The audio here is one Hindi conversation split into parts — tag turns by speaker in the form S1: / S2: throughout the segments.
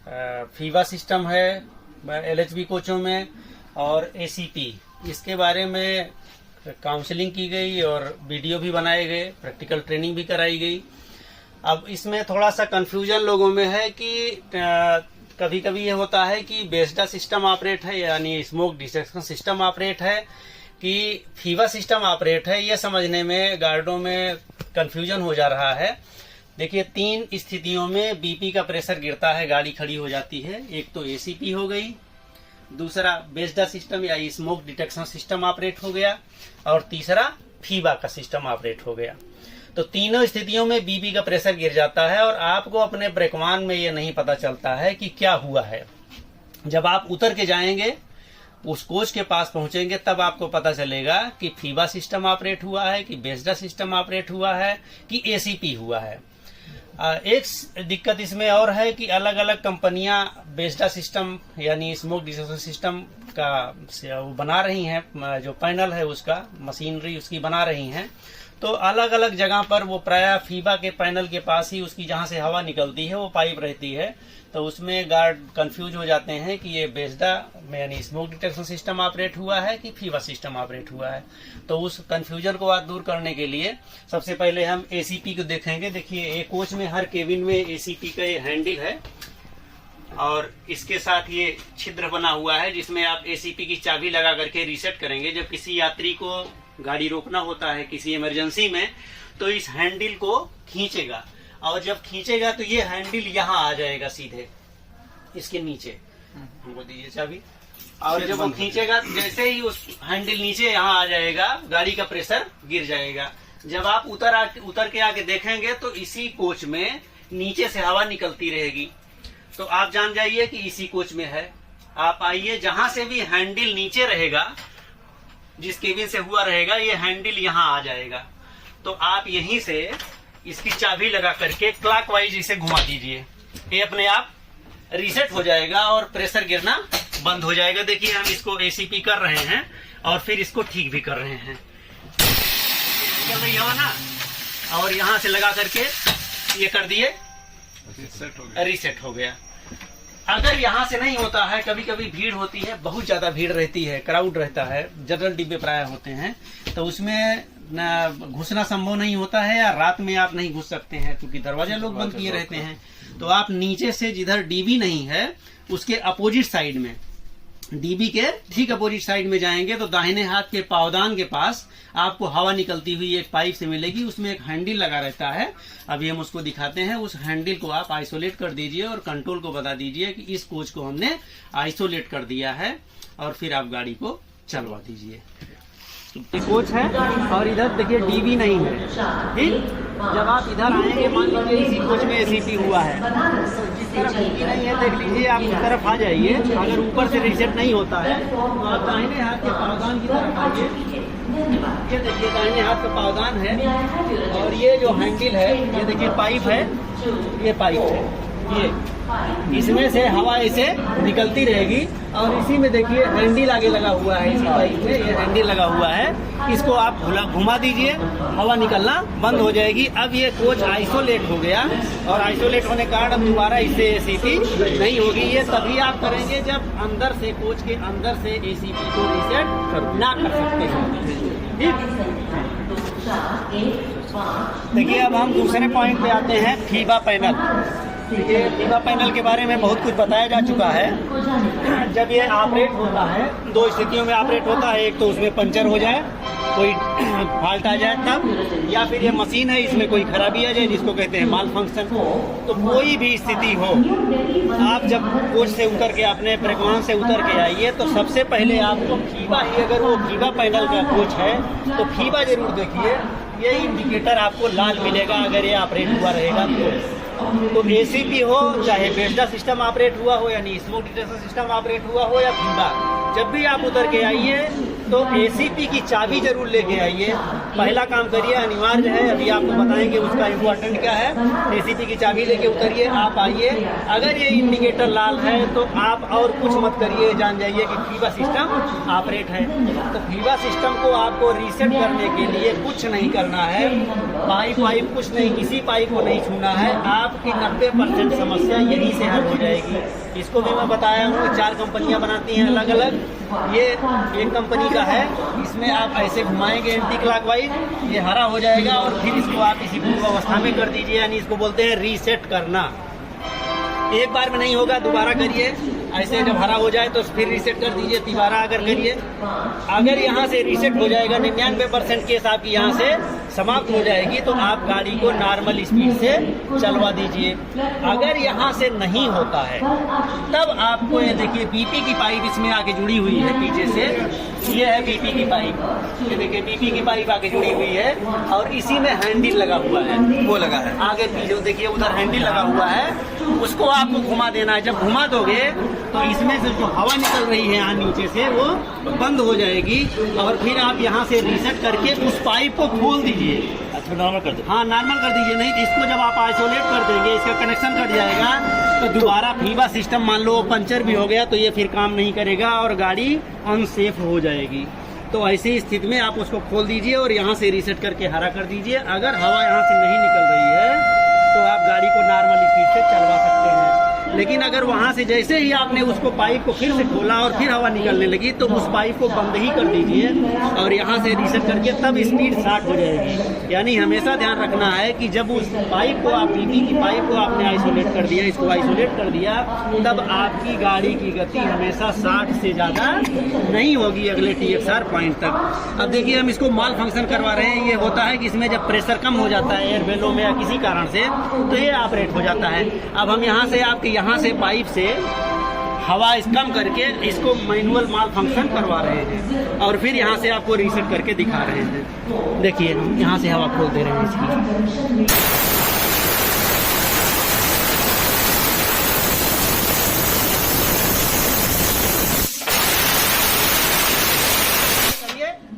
S1: फीवा सिस्टम है LHB कोचों में और ACP, इसके बारे में काउंसलिंग की गई और वीडियो भी बनाए गए, प्रैक्टिकल ट्रेनिंग भी कराई गई। अब इसमें थोड़ा सा कंफ्यूजन लोगों में है कि कभी कभी ये होता है कि बेस्डा सिस्टम ऑपरेट है यानी स्मोक डिटेक्शन सिस्टम ऑपरेट है कि फीवा सिस्टम ऑपरेट है, ये समझने में गार्डों में कंफ्यूजन हो जा रहा है। देखिए 3 स्थितियों में BP का प्रेशर गिरता है, गाड़ी खड़ी हो जाती है। एक तो ACP हो गई, दूसरा बेस्डा सिस्टम या स्मोक डिटेक्शन सिस्टम ऑपरेट हो गया और तीसरा फीवा का सिस्टम ऑपरेट हो गया। तो तीनों स्थितियों में BP का प्रेशर गिर जाता है और आपको अपने ब्रेकवान में ये नहीं पता चलता है कि क्या हुआ है। जब आप उतर के जाएंगे, उस कोच के पास पहुंचेंगे, तब आपको पता चलेगा कि फीवा सिस्टम ऑपरेट हुआ है, कि बेस्डा सिस्टम ऑपरेट हुआ है, कि ACP हुआ है। एक दिक्कत इसमें और है कि अलग अलग कंपनियां बेस्डा सिस्टम यानी स्मोक डिटेक्शन सिस्टम का वो बना रही हैं, जो पैनल है उसका मशीनरी उसकी बना रही हैं। तो अलग अलग जगह पर वो प्रायः फीवा के पैनल के पास ही उसकी जहां से हवा निकलती है वो पाइप रहती है, तो उसमें गार्ड कंफ्यूज हो जाते हैं कि ये बेस्डा यानी स्मोक डिटेक्शन सिस्टम ऑपरेट हुआ है कि फीवा सिस्टम ऑपरेट हुआ है। तो उस कंफ्यूजन को आज दूर करने के लिए सबसे पहले हम ACP को देखेंगे। देखिए एक कोच में हर केबिन में ACP का ये हैंडल है और इसके साथ ये छिद्र बना हुआ है जिसमें आप ACP की चाबी लगा करके रीसेट करेंगे। जब किसी यात्री को गाड़ी रोकना होता है किसी इमरजेंसी में, तो इस हैंडल को खींचेगा और जब खींचेगा तो ये हैंडल यहाँ आ जाएगा सीधे इसके नीचे। हमको दीजिए चाबी। और जब वो खींचेगा जैसे ही उस हैंडल नीचे यहाँ आ जाएगा, गाड़ी का प्रेशर गिर जाएगा। जब आप उतर के आके देखेंगे तो इसी कोच में नीचे से हवा निकलती रहेगी, तो आप जान जाइए कि इसी कोच में है। आप आइए, जहां से भी हैंडल नीचे रहेगा, जिस केबिन से हुआ रहेगा, ये हैंडल यहाँ आ जाएगा। तो आप यहीं से इसकी चाबी लगा करके क्लॉकवाइज इसे घुमा दीजिए, ये अपने आप रीसेट हो जाएगा और प्रेशर गिरना बंद हो जाएगा। देखिए हम इसको ACP कर रहे हैं और फिर इसको ठीक भी कर रहे हैं, कर रही हवा ना, और यहाँ से लगा करके ये कर दिए, रीसेट हो गया। अगर यहाँ से नहीं होता है, कभी कभी भीड़ होती है, बहुत ज्यादा भीड़ रहती है, क्राउड रहता है, जनरल डिब्बे प्राय होते हैं, तो उसमें घुसना संभव नहीं होता है या रात में आप नहीं घुस सकते हैं क्योंकि दरवाजा लोग बंद किए रहते हैं। तो आप नीचे से जिधर DB नहीं है उसके अपोजिट साइड में, DB के ठीक अपोजिट साइड में जाएंगे तो दाहिने हाथ के पावदान के पास आपको हवा निकलती हुई एक पाइप से मिलेगी, उसमें एक हैंडल लगा रहता है। अभी हम उसको दिखाते हैं। उस हैंडल को आप आइसोलेट कर दीजिए और कंट्रोल को बता दीजिए कि इस कोच को हमने आइसोलेट कर दिया है और फिर आप गाड़ी को चलवा दीजिए। कोच है और इधर देखिए DB नहीं है, ठीक। जब आप इधर आएंगे, मान लीजिए इसी कोच में ACP हुआ है, जिस तरफ DB नहीं है देख लीजिए, आप इस तरफ आ जाइए। अगर ऊपर से रीसेट नहीं होता है तो आप दाहिने हाथ के पावदान की तरफ आइए। ये देखिए दाहिने हाथ का पावदान है और ये जो हैंडल है, ये देखिए पाइप है, ये पाइप है, ये इसमें से हवा ऐसे निकलती रहेगी और इसी में देखिए हैंडल आगे लगा हुआ है, इसी पाइप में ये हैंडल लगा हुआ है। इसको आप घुमा दीजिए, हवा निकलना बंद हो जाएगी। अब ये कोच आइसोलेट हो गया और आइसोलेट होने के कारण अब दोबारा इससे ACP नहीं होगी। ये तभी आप करेंगे जब अंदर से, कोच के अंदर से ACP को रीसेट ना कर सकते हैं, ठीक। देखिए अब हम दूसरे पॉइंट पे आते हैं, फीवा पैनल। देखिए फीवा पैनल के बारे में बहुत कुछ बताया जा चुका है। जब ये ऑपरेट होता है, 2 स्थितियों में ऑपरेट होता है। एक तो उसमें पंचर हो जाए, कोई फॉल्ट आ जाए तब, या फिर ये मशीन है इसमें कोई खराबी आ जाए जिसको कहते हैं माल फंक्शन। तो कोई भी स्थिति हो, आप जब कोच से उतर के अपने ब्रेकवान से उतर के आइए तो सबसे पहले आपको फीवा ही, अगर वो फीवा पैनल का कोच है तो फीवा जरूर देखिए। ये इंडिकेटर आपको लाल मिलेगा अगर ये ऑपरेट हुआ रहेगा तो ACP हो चाहे बेस्डा सिस्टम ऑपरेट हुआ हो यानी स्मोक डिटेक्शन सिस्टम ऑपरेट हुआ हो या फीवा, जब भी आप उतर के आइए तो एसीपी की चाबी जरूर लेके आइए। पहला काम करिए, अनिवार्य है, अभी आपको बताएंगे उसका इम्पोर्टेंट क्या है। एसीपी की चाबी लेके उतरिए, आप आइए। अगर ये इंडिकेटर लाल है तो आप और कुछ मत करिए, जान जाइए कि फीबा सिस्टम ऑपरेट है। तो फीबा सिस्टम को आपको रीसेट करने के लिए कुछ नहीं करना है, पाइप कुछ नहीं, किसी पाइप को नहीं छूना है। आपकी 90% समस्या यहीं से हल हो जाएगी। इसको भी मैं बताया हूँ, 4 कंपनियां बनाती हैं अलग अलग। ये एक कंपनी का है, इसमें आप ऐसे घुमाएंगे एंटी क्लॉकवाइज, ये हरा हो जाएगा और फिर इसको आप इसी पूर्व अवस्था में कर दीजिए, यानी इसको बोलते हैं रीसेट करना। एक बार में नहीं होगा, दोबारा करिए। ऐसे जब हरा हो जाए तो फिर रीसेट कर दीजिए, दोबारा अगर करिए। अगर यहाँ से रीसेट हो जाएगा, 99% केस आपकी यहाँ से समाप्त हो जाएगी, तो आप गाड़ी को नॉर्मल स्पीड से चलवा दीजिए। अगर यहाँ से नहीं होता है तब आपको ये देखिए बीपी की पाइप इसमें आके जुड़ी हुई है पीछे से, ये है बीपी की पाइप, ये देखिए बीपी की पाइप आके जुड़ी हुई है और इसी में हैंडल लगा हुआ है, वो लगा है आगे पीछे, देखिए उधर हैंडल लगा हुआ है, उसको आपको घुमा देना है। जब घुमा दोगे तो इसमें से जो हवा निकल रही है यहाँ नीचे से वो बंद हो जाएगी और फिर आप यहाँ से रीसेट करके उस पाइप को खोल दीजिए।
S2: अच्छा, नॉर्मल कर दीजिए।
S1: हाँ, नॉर्मल कर दीजिए। नहीं तो इसको जब आप आइसोलेट कर देंगे, इसका कनेक्शन कट जाएगा, तो दोबारा फीबा सिस्टम मान लो पंचर भी हो गया तो ये फिर काम नहीं करेगा और गाड़ी अनसेफ हो जाएगी। तो ऐसी स्थिति में आप उसको खोल दीजिए और यहाँ से रीसेट करके हरा कर दीजिए। अगर हवा यहाँ से नहीं निकल रही है तो आप गाड़ी को नॉर्मल स्पीड से चलवा सकते हैं। लेकिन अगर वहाँ से जैसे ही आपने उसको पाइप को फिर से खोला और फिर हवा निकलने लगी तो उस पाइप को बंद ही कर दीजिए और यहाँ से रीसेट करके तब स्पीड 60 हो जाएगी। यानी हमेशा ध्यान रखना है कि जब उस पाइप को आप बीपी की पाइप को आपने आइसोलेट कर दिया, इसको आइसोलेट कर दिया, तब आपकी गाड़ी की गति हमेशा 60 से ज़्यादा नहीं होगी अगले TXR पॉइंट तक। अब देखिए हम इसको माल फंक्शन करवा रहे हैं। ये होता है कि इसमें जब प्रेशर कम हो जाता है एयर बेलो में या किसी कारण से तो ये ऑपरेट हो जाता है। अब हम यहाँ से आपके यहाँ से पाइप से हवा कम करके इसको मैनुअल माल फंक्शन करवा रहे हैं और फिर यहाँ से आपको रीसेट करके दिखा रहे हैं। देखिए यहाँ से हवा खोल दे रहे हैं इसकी।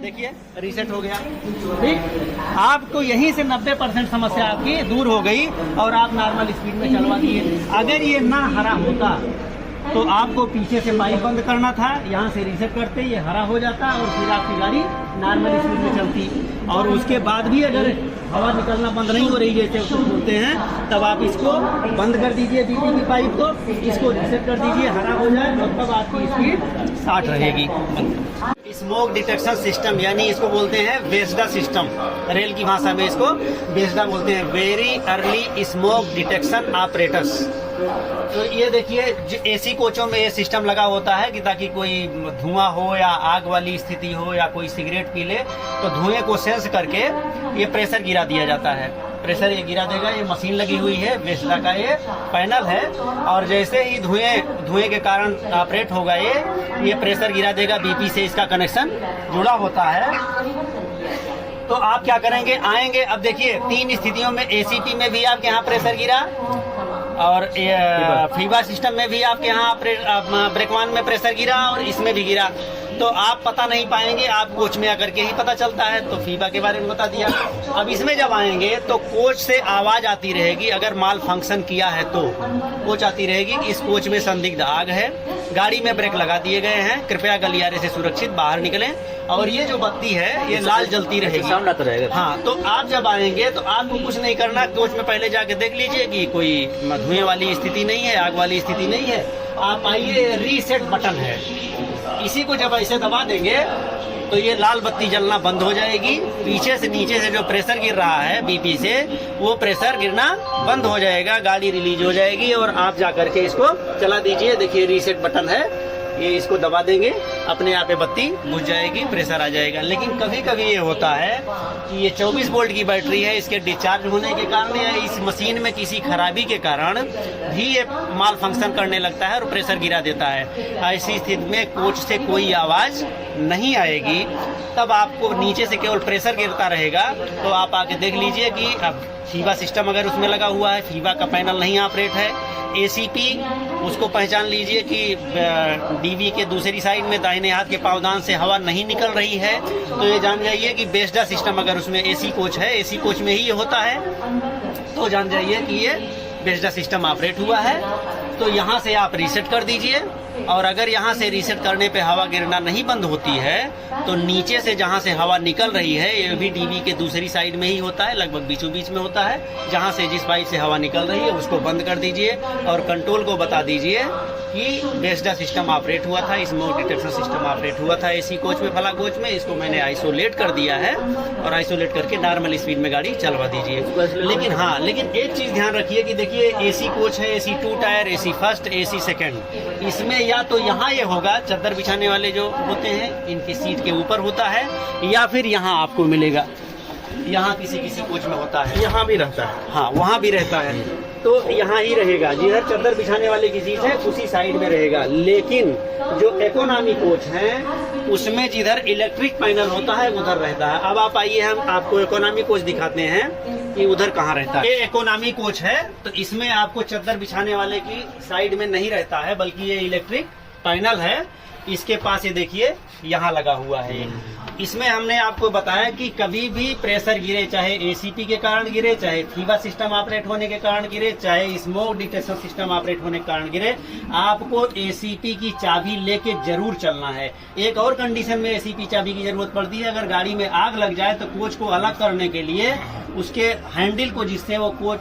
S1: देखिए रीसेट हो गया। ठीक, आपको यहीं से 90% समस्या आपकी दूर हो गई और आप नॉर्मल स्पीड में चलवा दिए। अगर ये ना हरा होता तो आपको पीछे से पाइप बंद करना था, यहाँ से रीसेट करते ये हरा हो जाता और फिर आपकी गाड़ी नॉर्मल स्पीड में चलती। और उसके बाद भी अगर हवा निकलना बंद नहीं हो रही जैसे उसको बोलते हैं, तब आप इसको बंद कर दीजिए बीपी की पाइप को, इसको रीसेट कर दीजिए, हरा हो जाए और तब आपकी स्पीड 60 रहेगी। स्मोक डिटेक्शन सिस्टम, यानी इसको बोलते हैं वेस्डा सिस्टम, रेल की भाषा में इसको वेस्डा बोलते हैं, very early smoke detection operators. तो ये देखिए एसी कोचों में ये सिस्टम लगा होता है कि ताकि कोई धुआं हो या आग वाली स्थिति हो या कोई सिगरेट पी ले तो धुएं को सेंस करके ये प्रेशर गिरा दिया जाता है। प्रेशर ये गिरा देगा, ये मशीन लगी हुई है, वेस्डा का ये पैनल है और जैसे ही धुएं के कारण ऑपरेट होगा ये प्रेशर गिरा देगा, बीपी से इसका कनेक्शन जुड़ा होता है। तो आप क्या करेंगे, आएंगे, अब देखिए 3 स्थितियों में एसीपी में भी आपके यहाँ प्रेशर गिरा और फीबा सिस्टम में भी आपके यहाँ ब्रेकवान में प्रेशर गिरा और इसमें भी गिरा। तो आप पता नहीं पाएंगे, आप कोच में आकर के ही पता चलता है। तो फीबा के बारे में बता दिया। अब इसमें जब आएंगे तो कोच से आवाज आती रहेगी, अगर माल फंक्शन किया है तो कोच आती रहेगी कि इस कोच में संदिग्ध आग है, गाड़ी में ब्रेक लगा दिए गए हैं, कृपया गलियारे से सुरक्षित बाहर निकलें। और ये जो बत्ती है ये लाल जलती रहेगी,
S2: सामने आता रहेगा।
S1: हाँ, तो आप जब आएंगे तो आपको कुछ नहीं करना, कोच में पहले जाके देख लीजिए कि कोई धुएं वाली स्थिति नहीं है, आग वाली स्थिति नहीं है। आप आइए, रीसेट बटन है, इसी को जब ऐसे दबा देंगे तो ये लाल बत्ती जलना बंद हो जाएगी। पीछे से नीचे से जो प्रेशर गिर रहा है बीपी से, वो प्रेशर गिरना बंद हो जाएगा, गाड़ी रिलीज हो जाएगी और आप जाकर के इसको चला दीजिए। देखिए रीसेट बटन है, ये इसको दबा देंगे, अपने आप बत्ती बुझ जाएगी, प्रेशर आ जाएगा। लेकिन कभी कभी ये होता है कि ये 24 वोल्ट की बैटरी है, इसके डिस्चार्ज होने के कारण या इस मशीन में किसी खराबी के कारण भी ये माल फंक्शन करने लगता है और प्रेशर गिरा देता है। ऐसी स्थिति में कोच से कोई आवाज़ नहीं आएगी, तब आपको नीचे से केवल प्रेशर गिरता रहेगा। तो आप आके देख लीजिए कि अब फीबा सिस्टम अगर उसमें लगा हुआ है, फीबा का पैनल नहीं ऑपरेट है, एसीपी, उसको पहचान लीजिए कि डीवी के दूसरी साइड में दाहिने हाथ के पावदान से हवा नहीं निकल रही है, तो ये जान जाइए कि बेस्डा सिस्टम अगर उसमें एसी कोच है, एसी कोच में ही ये होता है, तो जान जाइए कि ये बेस्डा सिस्टम ऑपरेट हुआ है। तो यहाँ से आप रीसेट कर दीजिए, और अगर यहाँ से रीसेट करने पे हवा गिरना नहीं बंद होती है, तो नीचे से जहाँ से हवा निकल रही है, ये भी डीवी के दूसरी साइड में ही होता है, लगभग बीचों बीच में होता है, जहाँ से जिस पाइप से हवा निकल रही है उसको बंद कर दीजिए और कंट्रोल को बता दीजिए कि बेस्डा सिस्टम ऑपरेट हुआ था, स्मोक डिटेक्शन सिस्टम ऑपरेट हुआ था एसी कोच में, फला कोच में। इसको मैंने आइसोलेट कर दिया है और आइसोलेट करके नॉर्मल स्पीड में गाड़ी चलवा दीजिए। लेकिन एक चीज ध्यान रखिए कि देखिए एसी कोच है, AC 2 tyre, AC first, AC second, इसमें या तो यहाँ ये होगा, चादर बिछाने वाले जो होते हैं इनकी सीट के ऊपर होता है, या फिर यहाँ आपको मिलेगा, यहाँ किसी कोच में होता है,
S2: यहाँ भी रहता है,
S1: हाँ वहाँ भी रहता है, तो यहाँ ही रहेगा, जिधर चादर बिछाने वाले की सीट है उसी साइड में रहेगा। लेकिन जो इकोनॉमी कोच है उसमें जिधर इलेक्ट्रिक पैनल होता है उधर रहता है। अब आप आइए, हम आपको इकोनॉमी कोच दिखाते हैं कि उधर कहाँ रहता है। ये इकोनॉमी कोच है, तो इसमें आपको चादर बिछाने वाले की साइड में नहीं रहता है, बल्कि ये इलेक्ट्रिक पैनल है, इसके पास ये देखिए यहाँ लगा हुआ है। इसमें हमने आपको बताया कि कभी भी प्रेशर गिरे, चाहे एसीपी के कारण गिरे, चाहे फीवा सिस्टम ऑपरेट होने के कारण गिरे, चाहे स्मोक डिटेक्शन सिस्टम ऑपरेट होने के कारण गिरे, आपको एसीपी की चाबी लेके जरूर चलना है। एक और कंडीशन में एसीपी चाबी की जरूरत पड़ती है, अगर गाड़ी में आग लग जाए तो कोच को अलग करने के लिए उसके हैंडल को, जिससे वो कोच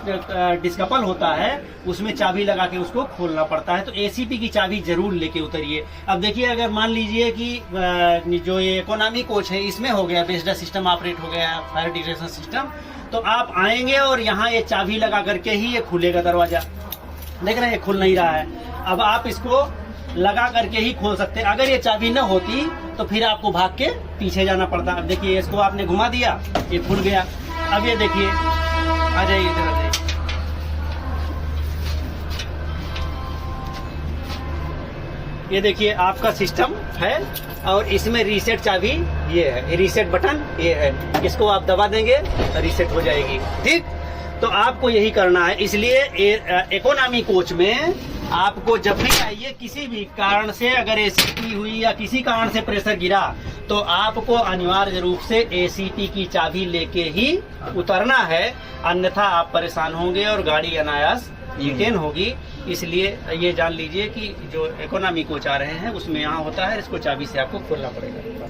S1: डिस्कपल होता है, उसमें चाबी लगा के उसको खोलना पड़ता है। तो एसीपी की चाबी जरूर लेके उतरिए। अब देखिए, अगर मान लीजिए कि जो ये इकोनॉमी कोच है इसमें हो गया बेस्डा सिस्टम ऑपरेट हो गया, फायर डिटेक्शन सिस्टम, तो आप आएंगे और यहाँ ये चाबी लगा करके ही ये खुलेगा दरवाजा। देख रहे हैं खुल नहीं रहा है। अब आप इसको लगा करके ही खोल सकते हैं। अगर ये चाबी न होती तो फिर आपको भाग के पीछे जाना पड़ता। अब देखिए, इसको आपने घुमा दिया, ये खुल गया। अब ये देखिए, आ जाइए इधर, आ जाइए। ये देखिए आपका सिस्टम है और इसमें रीसेट चाबी ये है, रीसेट बटन ये है, इसको आप दबा देंगे तो रीसेट हो जाएगी। ठीक, तो आपको यही करना है। इसलिए इकोनॉमी कोच में आपको जब भी आइए, किसी भी कारण से अगर एसीपी हुई या किसी कारण से प्रेशर गिरा, तो आपको अनिवार्य रूप से एसीपी की चाबी लेके ही उतरना है, अन्यथा आप परेशान होंगे और गाड़ी अनायास डिटेन होगी। इसलिए ये जान लीजिए कि जो इकोनॉमी कोच आ रहे हैं उसमें यहाँ होता है, इसको चाबी से आपको खोलना पड़ेगा।